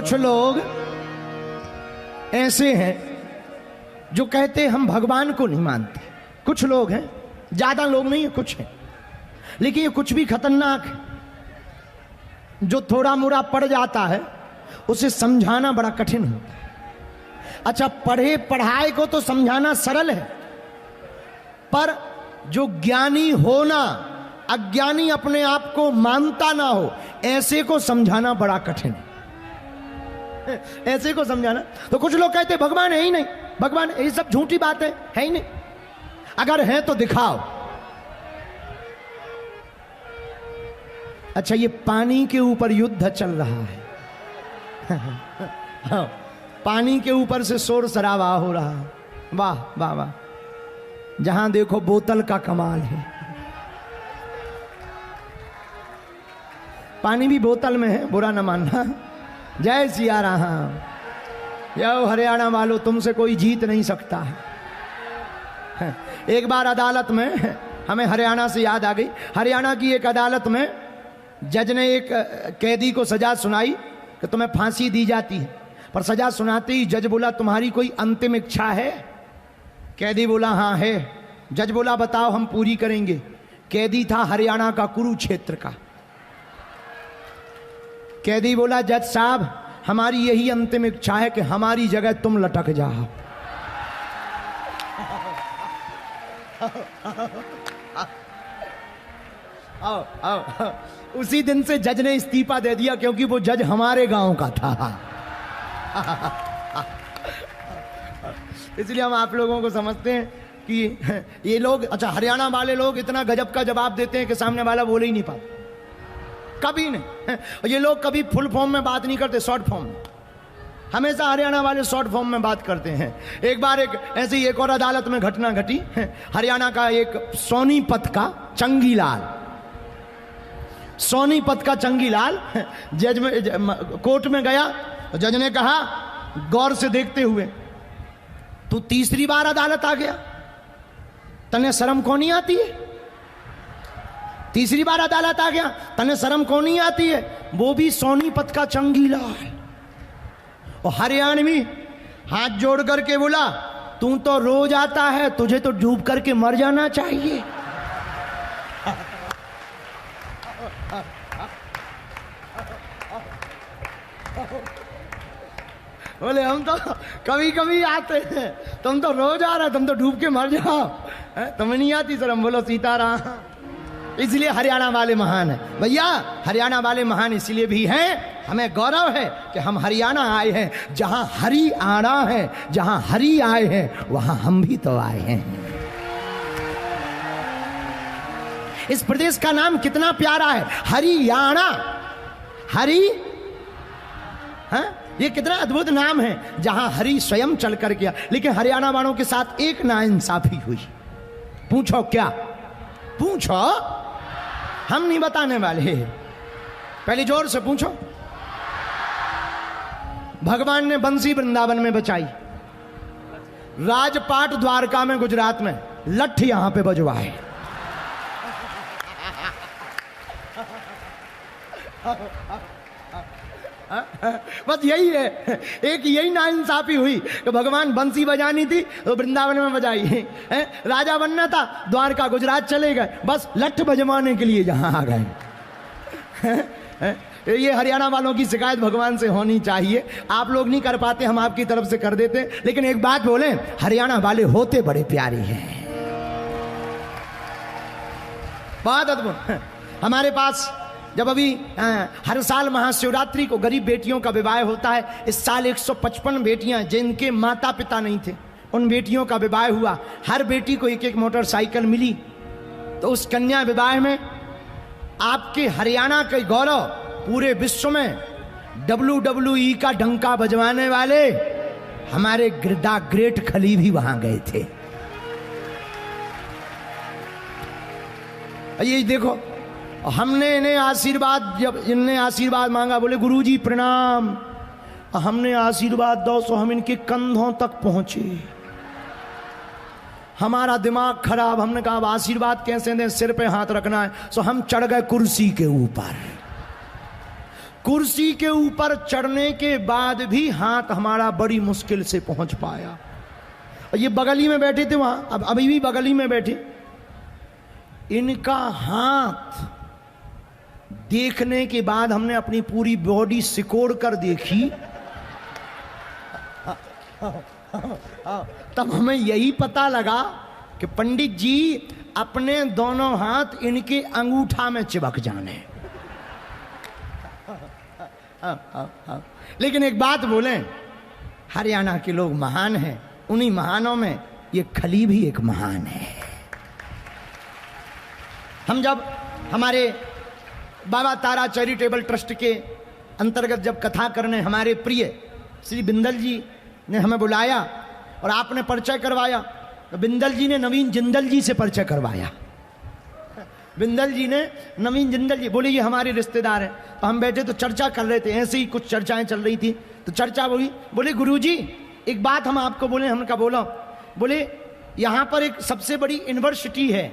कुछ लोग ऐसे हैं जो कहते हम भगवान को नहीं मानते। कुछ लोग हैं, ज्यादा लोग नहीं है, कुछ हैं, लेकिन ये कुछ भी खतरनाक है। जो थोड़ा मोड़ा पड़ जाता है उसे समझाना बड़ा कठिन होता है। अच्छा, पढ़े पढ़ाए को तो समझाना सरल है, पर जो ज्ञानी होना, अज्ञानी अपने आप को मानता ना हो, ऐसे को समझाना बड़ा कठिन है। ऐसे को समझाना। तो कुछ लोग कहते भगवान है ही नहीं, भगवान ये सब झूठी बात है ही नहीं, अगर है तो दिखाओ। अच्छा, ये पानी के ऊपर युद्ध चल रहा है। हाँ, पानी के ऊपर से शोर शराबा हो रहा है। वाह वाह वाह, जहां देखो बोतल का कमाल है। पानी भी बोतल में है, बुरा न मानना। जय सिया राम। यो हरियाणा वालों, तुमसे कोई जीत नहीं सकता है। एक बार अदालत में, हमें हरियाणा से याद आ गई, हरियाणा की एक अदालत में जज ने एक कैदी को सजा सुनाई कि तुम्हें फांसी दी जाती है, पर सजा सुनाते ही जज बोला तुम्हारी कोई अंतिम इच्छा है? कैदी बोला हाँ है। जज बोला बताओ, हम पूरी करेंगे। कैदी था हरियाणा का कुरुक्षेत्र का। कैदी बोला जज साहब, हमारी यही अंतिम इच्छा है कि हमारी जगह तुम लटक जाओ। आओ, आओ। उसी दिन से जज ने इस्तीफा दे दिया, क्योंकि वो जज हमारे गांव का था। इसलिए हम आप लोगों को समझते हैं कि ये लोग, अच्छा हरियाणा वाले लोग इतना गजब का जवाब देते हैं कि सामने वाला बोल ही नहीं पाता, कभी नहीं। ये लोग कभी फुल फॉर्म में बात नहीं करते, शॉर्ट फॉर्म में। हमेशा हरियाणा वाले शॉर्ट फॉर्म में बात करते हैं। एक बार ऐसे ही एक और अदालत में घटना घटी। हरियाणा का एक सोनीपत का चंगीलाल, सोनीपत का चंगीलाल जज में, कोर्ट में गया। जज ने कहा गौर से देखते हुए, तू तीसरी बार अदालत आ गया, तने शर्म कौन नहीं आती है? तीसरी बार अदालत आ गया, तने शर्म कौन नहीं आती है? वो भी सोनीपत का चंगीलाल। और हरियाणवी हाथ जोड़ करके बोला तू तो रोज आता है, तुझे तो डूब करके मर जाना चाहिए। बोले हम तो कभी कभी आते हैं, तुम तो रोज आ रहे, तुम तो डूब के मर जाओ, तुम्हें नहीं आती शर्म? बोलो सीताराम। इसलिए हरियाणा वाले महान है भैया। हरियाणा वाले महान इसलिए भी हैं, हमें गौरव है कि हम हरियाणा आए हैं। जहां हरि आना है, जहां हरि आए हैं, वहां हम भी तो आए हैं। इस प्रदेश का नाम कितना प्यारा है, हरियाणा। हरि, हाँ, ये कितना अद्भुत नाम है, जहां हरि स्वयं चल कर गया। लेकिन हरियाणा वालों के साथ एक नाइंसाफी हुई। पूछो क्या? पूछो, हम नहीं बताने वाले, पहले जोर से पूछो। भगवान ने बंसी वृंदावन में बचाई, राजपाट द्वारका में गुजरात में, लठ यहां पे बजवाए। बस यही है, एक यही नाइंसाफी हुई कि भगवान बंसी बजानी थी तो वृंदावन में बजाई है। राजा बनना था, द्वारका गुजरात चले गए, बस लठ बजवाने के लिए जहां आ गए। ये हरियाणा वालों की शिकायत भगवान से होनी चाहिए। आप लोग नहीं कर पाते, हम आपकी तरफ से कर देते। लेकिन एक बात बोले, हरियाणा वाले होते बड़े प्यारे हैं, बहुत अद्भुत। हमारे पास जब अभी हर साल महाशिवरात्रि को गरीब बेटियों का विवाह होता है, इस साल 155 बेटियां जिनके माता पिता नहीं थे, उन बेटियों का विवाह हुआ। हर बेटी को एक एक मोटरसाइकिल मिली। तो उस कन्या विवाह में आपके हरियाणा के गौरव पूरे विश्व में WWE का डंका बजवाने वाले हमारे गिरदा ग्रेट खली भी वहां गए थे। ये देखो, हमने इन्हें आशीर्वाद, जब इनने आशीर्वाद मांगा, बोले गुरुजी प्रणाम, हमने आशीर्वाद दो, सो हम इनके कंधों तक पहुंचे। हमारा दिमाग खराब, हमने कहा अब आशीर्वाद कैसे दें, सिर पे हाथ रखना है। सो हम चढ़ गए कुर्सी के ऊपर। कुर्सी के ऊपर चढ़ने के बाद भी हाथ हमारा बड़ी मुश्किल से पहुंच पाया। और ये बगल ही में बैठे थे वहां, अब अभी भी बगल ही में बैठे। इनका हाथ देखने के बाद हमने अपनी पूरी बॉडी सिकोड़ कर देखी। तब हमें यही पता लगा कि पंडित जी अपने दोनों हाथ इनके अंगूठा में चिपक जाने। लेकिन एक बात बोलें, हरियाणा के लोग महान हैं, उन्हीं महानों में ये खली भी एक महान है। हम जब हमारे बाबा तारा चैरिटेबल ट्रस्ट के अंतर्गत जब कथा करने हमारे प्रिय श्री बिंदल जी ने हमें बुलाया और आपने परिचय करवाया, तो बिंदल जी ने नवीन जिंदल जी से परिचय करवाया। बिंदल जी ने नवीन जिंदल जी बोले ये हमारे रिश्तेदार हैं। तो हम बैठे तो चर्चा कर रहे थे, ऐसे ही कुछ चर्चाएं चल रही थी। तो चर्चा हुई, बोले गुरुजी एक बात हम आपको बोले। हमने कहा बोलो। बोले यहाँ पर एक सबसे बड़ी यूनिवर्सिटी है,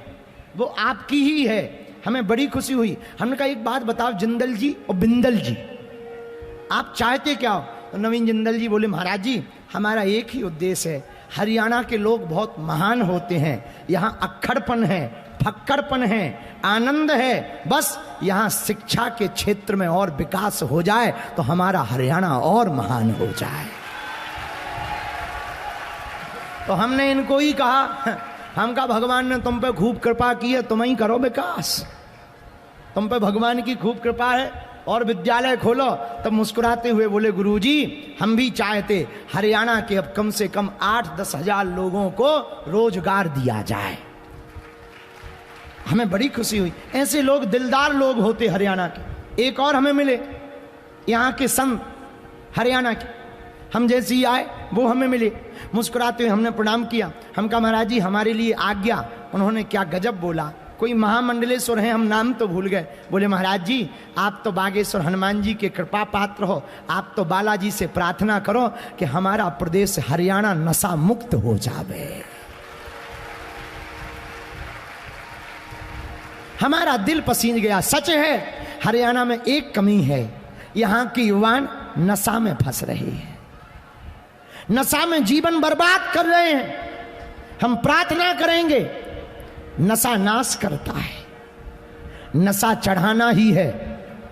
वो आपकी ही है, हमें बड़ी खुशी हुई। हमने कहा एक बात बताओ जिंदल जी और बिंदल जी, आप चाहते क्या हो? तो नवीन जिंदल जी बोले महाराज जी हमारा एक ही उद्देश्य है, हरियाणा के लोग बहुत महान होते हैं, यहाँ अक्खड़पन है, फक्कड़पन है, आनंद है, बस यहाँ शिक्षा के क्षेत्र में और विकास हो जाए तो हमारा हरियाणा और महान हो जाए। तो हमने इनको ही कहा, हम कहा भगवान ने तुम पे खूब कृपा की है, तुम ही करो विकास, तुम पे भगवान की खूब कृपा है और विद्यालय खोलो। तब मुस्कुराते हुए बोले गुरुजी हम भी चाहते हरियाणा के अब कम से कम 8-10 हजार लोगों को रोजगार दिया जाए। हमें बड़ी खुशी हुई। ऐसे लोग दिलदार लोग होते हरियाणा के। एक और हमें मिले यहाँ के संत हरियाणा के, हम जैसे ही आए वो हमें मिले। मुस्कुराते हुए हमने प्रणाम किया। हम कहा महाराज जी हमारे लिए आज्ञा। उन्होंने क्या गजब बोला, कोई महामंडलेश्वर हैं, हम नाम तो भूल गए। बोले महाराज जी आप तो बागेश्वर हनुमान जी के कृपा पात्र हो, आप तो बालाजी से प्रार्थना करो कि हमारा प्रदेश हरियाणा नशा मुक्त हो जावे। हमारा दिल पसीज गया। सच है हरियाणा में एक कमी है, यहाँ के युवान नशा में फंस रहे हैं, नशा में जीवन बर्बाद कर रहे हैं। हम प्रार्थना करेंगे, नशा नाश करता है, नशा चढ़ाना ही है,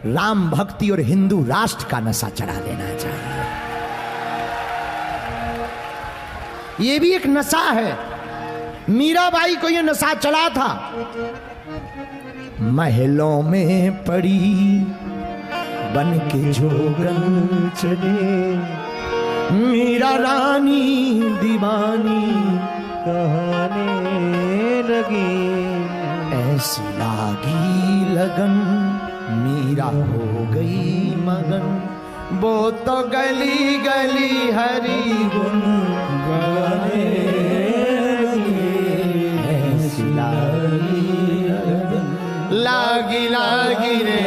राम भक्ति और हिंदू राष्ट्र का नशा चढ़ा देना चाहिए। ये भी एक नशा है। मीराबाई को ये नशा चला था। महलों में पड़ी बन के जोगन चले, मीरा रानी दीवानी कहने लगी, ऐसी लागी लगन मीरा हो गई मगन, वो तो गली गली हरी गुन गाने लगी, ऐसी लागी लागी लागी रे